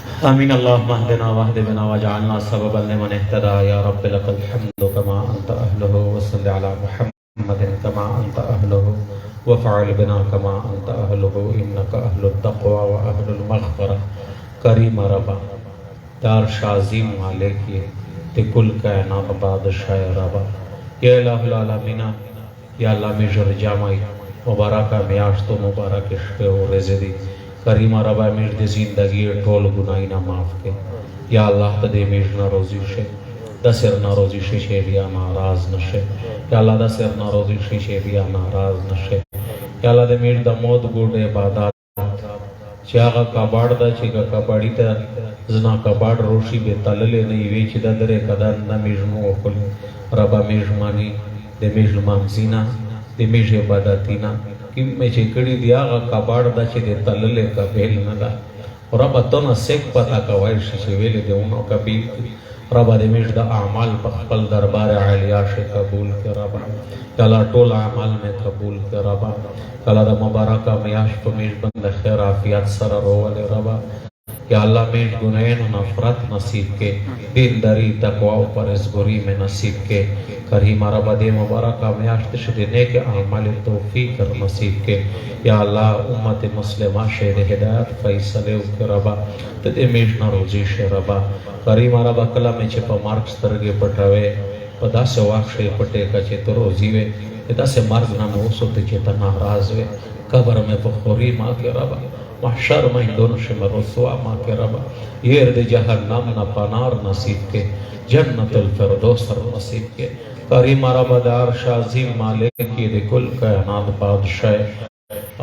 آمين اللهم اهدنا واهد بنا واجعلنا سببا لمن اهتدى يا رب لك الحمد كما أنت أهله وصل على محمد كما أنت أهله وفعل بنا كما أنت أهله إنك أهل التقوى وأهل المغفرة کریم ربا دار شازیم مالک تے کل کائنات بادشاہ ربا یا الہ العالمین یا اللہ میجر جامعی مبارکہ میاشت و مبارک عشق و رزدی کریم ربا میج دی زندگی ٹول گناہی نہ معاف کے یا اللہ تدے میج نہ روزی شے دا سر نہ روزی شے بیا ناراض نشے یا اللہ دا سر نہ روزی شے بیا ناراض نشے یا اللہ دے میج دا موت گوڑ عبادات چی آغا کباڑ دا چی گا کباڑی تا زنا کباڑ روشی بے تللے نہیں وی چی دا درے کدان نا میجنو اکل ربا میجمانی دے میجمانزینا دے میج عبادتینا کم میں چی کڑی دی آغا کباڑ دا چی دے تللے کا بیل ندا ربا تونا سیک پتا کوائشی چی ویلے دے انو کبیل کی ربا دے میج دا اعمال پا خپل دربار علیاش قبول کے ربا کلا ٹول اعمال میں قبول کے ربا کلا دا مبارکہ میاش پا میج بند خیر آفیات سر روال ربا یا اللہ میج گنین و نفرت نصیب کے دین داری تقوی و پرزگوری میں نصیب کے کریم ربا دے مبارکہ میاش تشدی نیک اعمال توفیق کر نصیب کے یا اللہ امت مسلمہ شہد ہدایت فیصلے کے ربا تدے میج نہ روزی شے ربا کریم ربا کلا میں چھپا مارکس ترگے پٹھوے پدا سے واقشے پٹے کچے تو روزی وے ادا سے مرگ نہ موسو تجھے تا ناراض وے قبر میں پخوری ماں کے ربا محشر میں دونوں شمر رسوا ماں کے ربا یرد جہنم نہ پنار نصیب کے جنت الفردوس نصیب کے کریم ربا دار شازیم مالک کی دے کل کائنات بادشاہ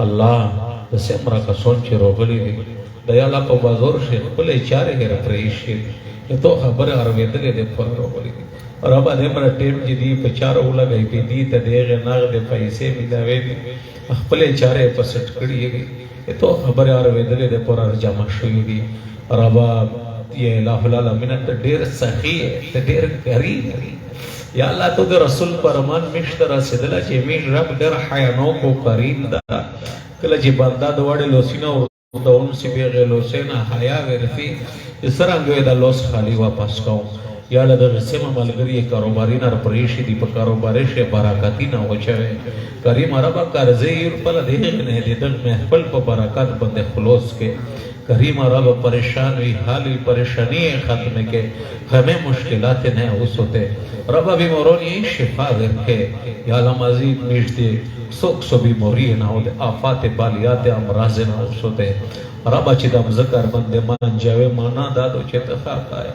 اللہ دسے امرہ کا سونچے روغلی دی دیالا کو بازور شیخ کلے چارے گے رپریشی یہ تو خبر عرویدلے دے پر روغلی دی ربا دے مرا ٹیم جی دی پچارو لگئی پی دی تا دیغ ناغ دے پیسے ملاوے دی اخپلے چارے پسٹ کڑی گئی یہ تو خبر عرویدلے دے پر ارجمع شوئی دی ربا یہ الہ العالمین تا دیر سخی ہے تا دیر کریم ہے یا اللہ تو دے رسول پر امان مشتر سدلا چی میش رب دیر حیانو کو کریم دا کلا چی بندہ دوڑے لوسینا دا ان سی بیغی لوسینا حیا ورفی اس طرح انگوی دا لوس خالی واپس کاؤں یا اللہ دا غصے ملگری کاروباری نار پریشی دی پا کاروباری شے براکاتی نا ہوچاوے کریم عربا کارزی پلا دیگنے دی دن محفل پا براکات بندے خلوص کے کریم عربا پریشان وی حالی پریشانی ختم کے ہمیں مشکلات نئے حسوتے ربا بھی مرونی شفا ورکے یا اللہ مزید میشتی سوک سو بھی موری ناو دے آفات بالیات امراض نہ حسوتے ربا چی دم ذکر بندے مان جاوے مانا دادو چی تخاق آئے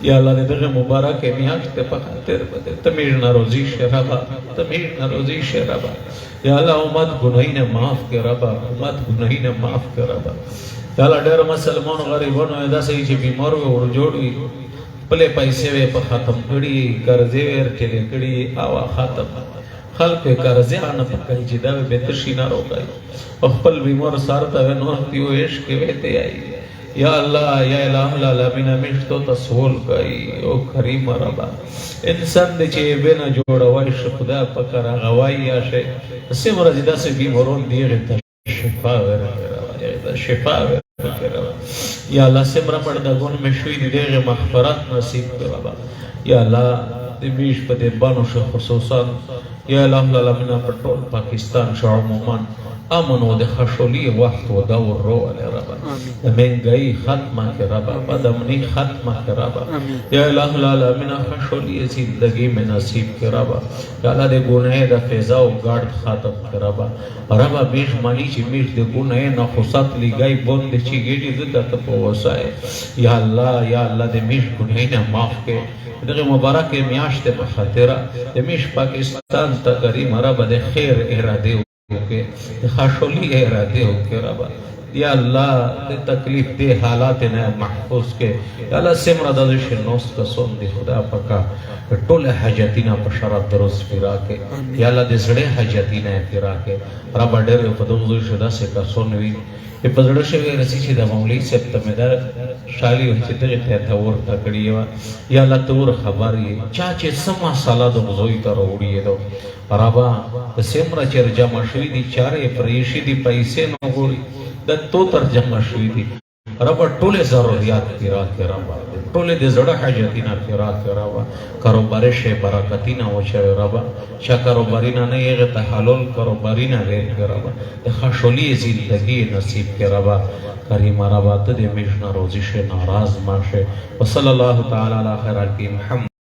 یا اللہ نے دغه مبارک میاشت په خاطر بده تمیز نہ روزی شرابا تمیز نہ روزی شرابا یا اللہ امت گناہی نے معاف کر ربا امت گناہی نے معاف کر ربا یا اللہ ډېر مسلمان غریبانو ادا سي چې بیمار و ور جوړوي پله پیسې وې په ختم کړي قرضې ور ټلې کړي او ختم خلق قرضې ان په کوي چې دا به تشي نه روکای خپل بیمار سارته نو تیو عشق وته آئی یا اللہ یا الہ العالمین مشتو تسہول کئی او کریم ربا انسان دے چے بینا جوڑا وائش خدا پکر غوائی یا شے سیم رزیدہ سے بیمارون دیگے تا شفا ورکر شفا ورکر یا اللہ سیم رمڑا گون میں شوی دیگے مغفرات نصیب کر ربا یا اللہ دے بیش پا دے بانو شا خصوصا یا الہ العالمین پٹول پاکستان شا عمومان امن و دے خشولی وقت و دور رو علی ربا مہنگائی ختمہ کے ربا بدمنی ختمہ کے ربا یا الہ العالمین خشولی زندگی میں نصیب کے ربا یا اللہ دے گناہ دا فیضا و گارد خاتم کے ربا ربا میش مانی چی میش دے گناہ نخصات لگائی بند چی گیجی زدہ تپو وسائے یا اللہ دے میش گناہ نا معاف کے دے مبارک میاشت بخاطرہ دے میش پاکستان تقریم ربا دے خیر ارادے خاشولی ارادے ہو کے ربا یا اللہ دے تکلیف دے حالات نئے محفوظ کے یا اللہ سمرہ دادش نوست کا سون دے خدا پکا ٹول حجتینا پشارت درست پیرا کے یا اللہ دے زڑے حجتینا پیرا کے ربا ڈر پدوزو شدہ سے کا سونوی یہ پزڑو شوی رسی چی دا مولی سبتا میں دا شالی وچی دغی تیتا ورکا کڑی یا اللہ تور خبری چاچے سما سالا دا مزوی تا روڑی دو ربا دا سمرا چر جمع شوی دی چارے پریشی دی پیسے نو گوڑی دا تو تر جمع شوی دی رب ټول ضرورت پیرا کې رب ټول دې زړه حاجتینا پیرا کې رب کاروبار شه برکتینا او شه رب چا کاروبارینا نه یې ته حلال کاروبارینا دې رب د خشولي زندگی نصیب کې رب کریم رب ته دې مشنا روزي شه ناراض ماشه وصلی الله تعالی علی خیر الکی محمد